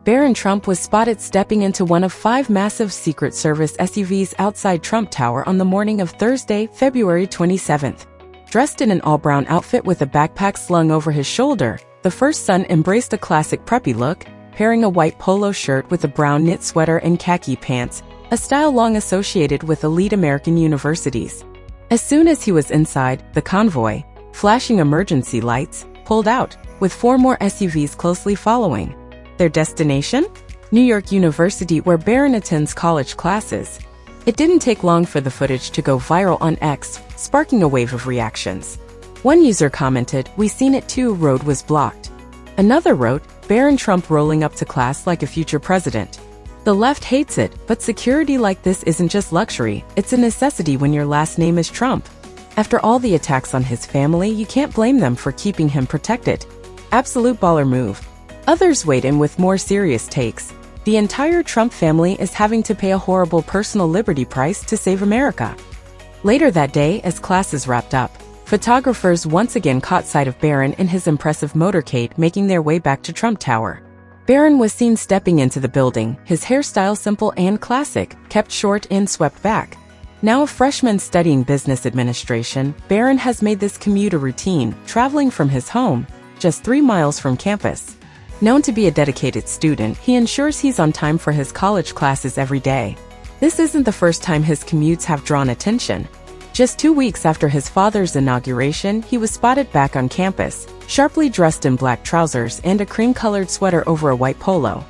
Barron Trump was spotted stepping into one of 5 massive Secret Service SUVs outside Trump Tower on the morning of Thursday, February 27th. Dressed in an all-brown outfit with a backpack slung over his shoulder, the first son embraced a classic preppy look, pairing a white polo shirt with a brown knit sweater and khaki pants, a style long associated with elite American universities. As soon as he was inside, the convoy, flashing emergency lights, pulled out, with 4 more SUVs closely following. Their destination? New York University, where Barron attends college classes. It didn't take long for the footage to go viral on X, sparking a wave of reactions. One user commented, "We seen it too, road was blocked." Another wrote, "Barron Trump rolling up to class like a future president." The left hates it, but security like this isn't just luxury, it's a necessity when your last name is Trump. After all the attacks on his family, you can't blame them for keeping him protected. Absolute baller move. Others weighed in with more serious takes. The entire Trump family is having to pay a horrible personal liberty price to save America. Later that day, as classes wrapped up, photographers once again caught sight of Barron in his impressive motorcade making their way back to Trump Tower. Barron was seen stepping into the building, his hairstyle simple and classic, kept short and swept back. Now a freshman studying business administration, Barron has made this commute a routine, traveling from his home, just 3 miles from campus. Known to be a dedicated student, he ensures he's on time for his college classes every day. This isn't the first time his commutes have drawn attention. Just 2 weeks after his father's inauguration, he was spotted back on campus, sharply dressed in black trousers and a cream-colored sweater over a white polo.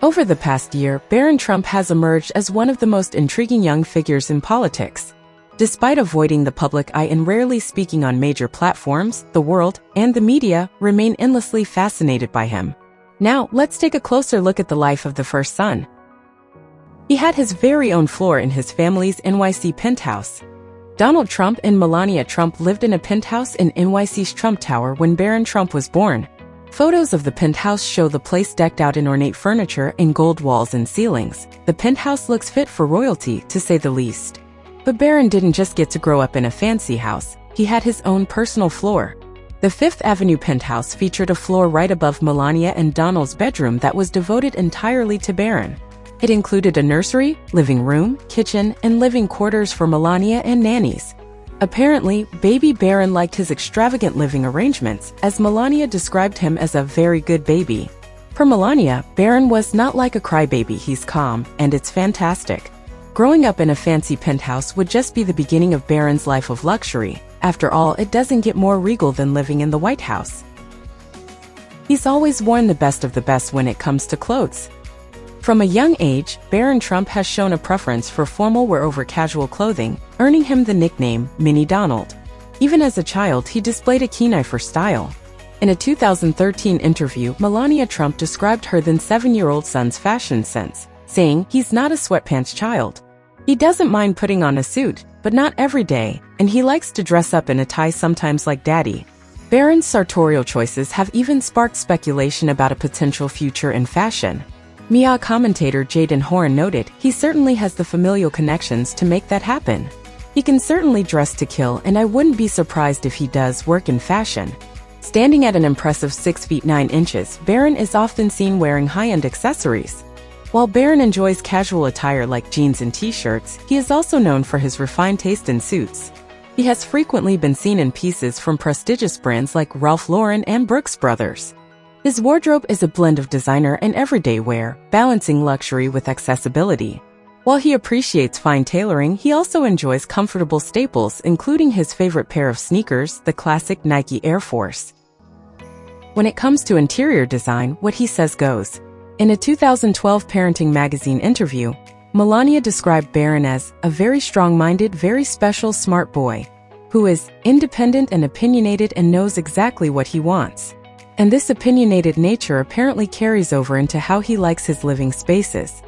Over the past year, Barron Trump has emerged as one of the most intriguing young figures in politics. Despite avoiding the public eye and rarely speaking on major platforms, the world and the media remain endlessly fascinated by him. Now, let's take a closer look at the life of the first son. He had his very own floor in his family's NYC penthouse. Donald Trump and Melania Trump lived in a penthouse in NYC's Trump Tower when Barron Trump was born. Photos of the penthouse show the place decked out in ornate furniture and gold walls and ceilings. The penthouse looks fit for royalty, to say the least. But Barron didn't just get to grow up in a fancy house, he had his own personal floor. The Fifth Avenue penthouse featured a floor right above Melania and Donald's bedroom that was devoted entirely to Barron. It included a nursery, living room, kitchen, and living quarters for Melania and nannies. Apparently, baby Barron liked his extravagant living arrangements, as Melania described him as a very good baby. Per Melania, Barron was not like a crybaby, he's calm, and it's fantastic. Growing up in a fancy penthouse would just be the beginning of Barron's life of luxury. After all, it doesn't get more regal than living in the White House. He's always worn the best of the best when it comes to clothes. From a young age, Barron Trump has shown a preference for formal wear over casual clothing, earning him the nickname Mini Donald. Even as a child, he displayed a keen eye for style. In a 2013 interview, Melania Trump described her then 7-year-old son's fashion sense, saying, "He's not a sweatpants child. He doesn't mind putting on a suit, but not every day, and he likes to dress up in a tie sometimes like daddy." Barron's sartorial choices have even sparked speculation about a potential future in fashion. Mia commentator Jaden Horn noted, "He certainly has the familial connections to make that happen. He can certainly dress to kill, and I wouldn't be surprised if he does work in fashion." Standing at an impressive 6 feet 9 inches, Barron is often seen wearing high-end accessories. While Barron enjoys casual attire like jeans and t-shirts, he is also known for his refined taste in suits. He has frequently been seen in pieces from prestigious brands like Ralph Lauren and Brooks Brothers. His wardrobe is a blend of designer and everyday wear, balancing luxury with accessibility. While he appreciates fine tailoring, he also enjoys comfortable staples, including his favorite pair of sneakers, the classic Nike Air Force. When it comes to interior design, what he says goes. In a 2012 Parenting magazine interview, Melania described Barron as a very strong-minded, very special, smart boy, who is independent and opinionated and knows exactly what he wants. And this opinionated nature apparently carries over into how he likes his living spaces.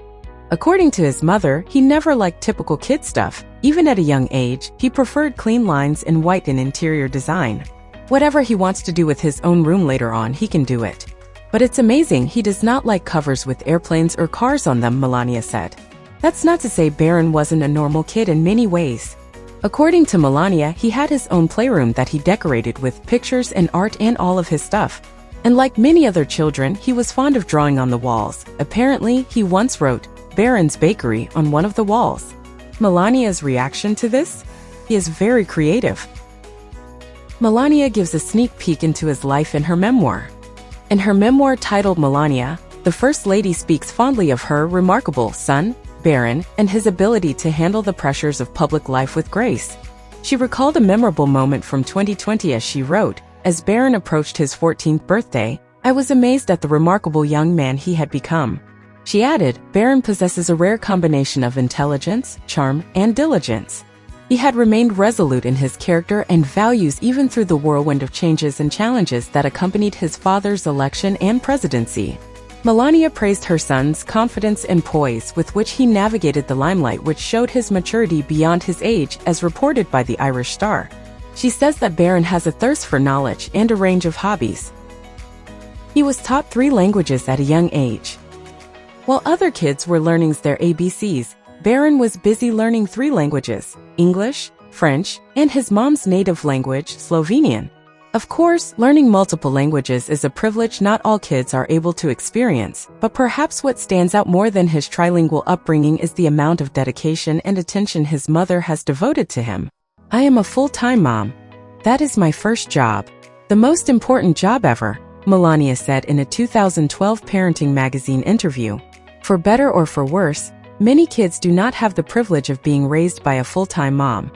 According to his mother, he never liked typical kid stuff. Even at a young age, he preferred clean lines and white in interior design. Whatever he wants to do with his own room later on, he can do it. But it's amazing he does not like covers with airplanes or cars on them, Melania said. That's not to say Barron wasn't a normal kid in many ways. According to Melania, he had his own playroom that he decorated with pictures and art and all of his stuff. And like many other children, he was fond of drawing on the walls. Apparently, he once wrote, "Barron's Bakery" on one of the walls. Melania's reaction to this? He is very creative. Melania gives a sneak peek into his life in her memoir. In her memoir titled Melania, the First Lady speaks fondly of her remarkable son, Barron, and his ability to handle the pressures of public life with grace. She recalled a memorable moment from 2020 as she wrote, "As Barron approached his 14th birthday, I was amazed at the remarkable young man he had become." She added, "Barron possesses a rare combination of intelligence, charm, and diligence. He had remained resolute in his character and values even through the whirlwind of changes and challenges that accompanied his father's election and presidency." Melania praised her son's confidence and poise with which he navigated the limelight, which showed his maturity beyond his age, as reported by the Irish Star. She says that Barron has a thirst for knowledge and a range of hobbies. He was taught 3 languages at a young age. While other kids were learning their ABCs, Barron was busy learning 3 languages: English, French, and his mom's native language, Slovenian. Of course, learning multiple languages is a privilege not all kids are able to experience, but perhaps what stands out more than his trilingual upbringing is the amount of dedication and attention his mother has devoted to him. "I am a full-time mom. That is my first job. The most important job ever," Melania said in a 2012 Parenting magazine interview. For better or for worse, many kids do not have the privilege of being raised by a full-time mom.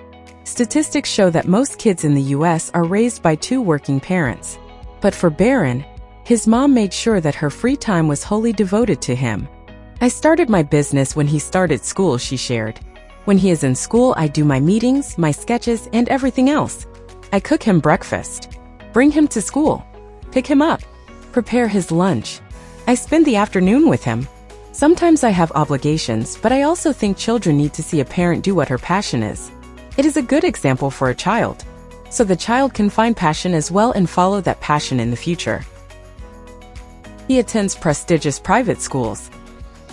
Statistics show that most kids in the US are raised by 2 working parents. But for Barron, his mom made sure that her free time was wholly devoted to him. "I started my business when he started school," she shared. "When he is in school, I do my meetings, my sketches, and everything else. I cook him breakfast, bring him to school, pick him up, prepare his lunch. I spend the afternoon with him. Sometimes I have obligations, but I also think children need to see a parent do what her passion is. It is a good example for a child, so the child can find passion as well and follow that passion in the future." He attends prestigious private schools.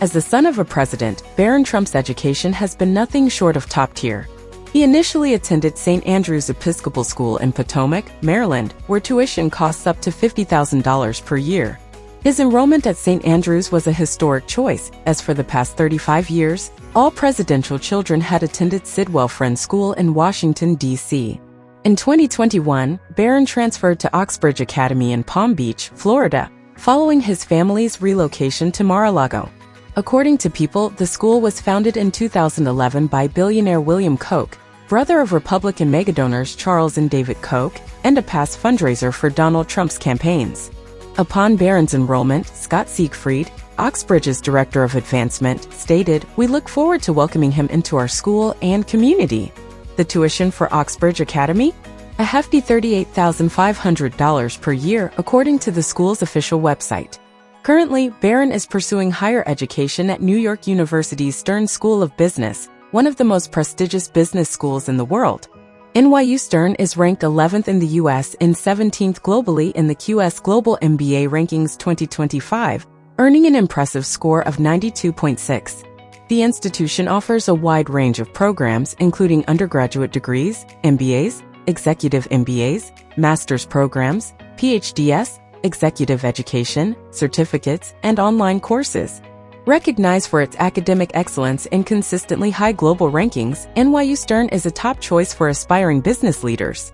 As the son of a president, Barron Trump's education has been nothing short of top tier. He initially attended St. Andrew's Episcopal School in Potomac, Maryland, where tuition costs up to $50,000 per year. His enrollment at St. Andrews was a historic choice, as for the past 35 years, all presidential children had attended Sidwell Friends School in Washington, D.C. In 2021, Barron transferred to Oxbridge Academy in Palm Beach, Florida, following his family's relocation to Mar-a-Lago. According to People, the school was founded in 2011 by billionaire William Koch, brother of Republican megadonors Charles and David Koch, and a past fundraiser for Donald Trump's campaigns. Upon Barron's enrollment, Scott Siegfried, Oxbridge's Director of Advancement, stated, "We look forward to welcoming him into our school and community." The tuition for Oxbridge Academy? A hefty $38,500 per year, according to the school's official website. Currently, Barron is pursuing higher education at New York University's Stern School of Business, one of the most prestigious business schools in the world. NYU Stern is ranked 11th in the US and 17th globally in the QS Global MBA Rankings 2025, earning an impressive score of 92.6. The institution offers a wide range of programs including undergraduate degrees, MBAs, executive MBAs, master's programs, PhDs, executive education, certificates, and online courses. Recognized for its academic excellence and consistently high global rankings, NYU Stern is a top choice for aspiring business leaders.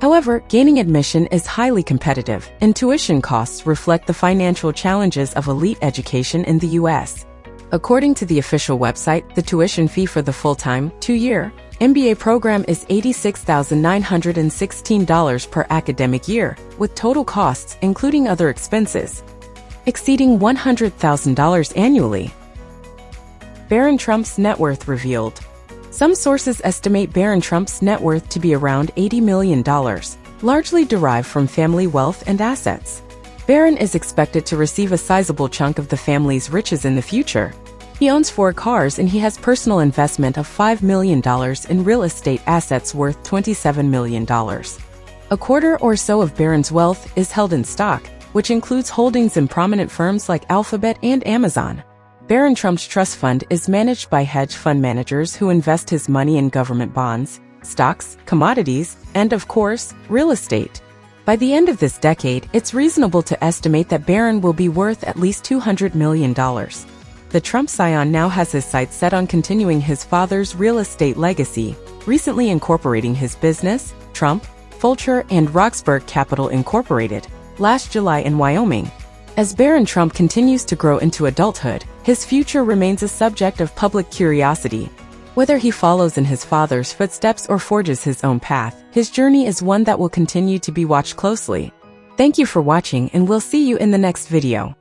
However, gaining admission is highly competitive, and tuition costs reflect the financial challenges of elite education in the U.S. According to the official website, the tuition fee for the full-time, 2-year, MBA program is $86,916 per academic year, with total costs, including other expenses, exceeding $100,000 annually. Barron Trump's net worth revealed. Some sources estimate Barron Trump's net worth to be around $80 million, largely derived from family wealth and assets. Barron is expected to receive a sizable chunk of the family's riches in the future. He owns 4 cars and he has personal investment of $5 million in real estate assets worth $27 million. A quarter or so of Barron's wealth is held in stock, which includes holdings in prominent firms like Alphabet and Amazon. Barron Trump's trust fund is managed by hedge fund managers who invest his money in government bonds, stocks, commodities, and of course, real estate. By the end of this decade, it's reasonable to estimate that Barron will be worth at least $200 million. The Trump scion now has his sights set on continuing his father's real estate legacy, recently incorporating his business, Trump, Fulcher and Roxburgh Capital Incorporated, last July in Wyoming. As Barron Trump continues to grow into adulthood, his future remains a subject of public curiosity. Whether he follows in his father's footsteps or forges his own path, his journey is one that will continue to be watched closely. Thank you for watching, and we'll see you in the next video.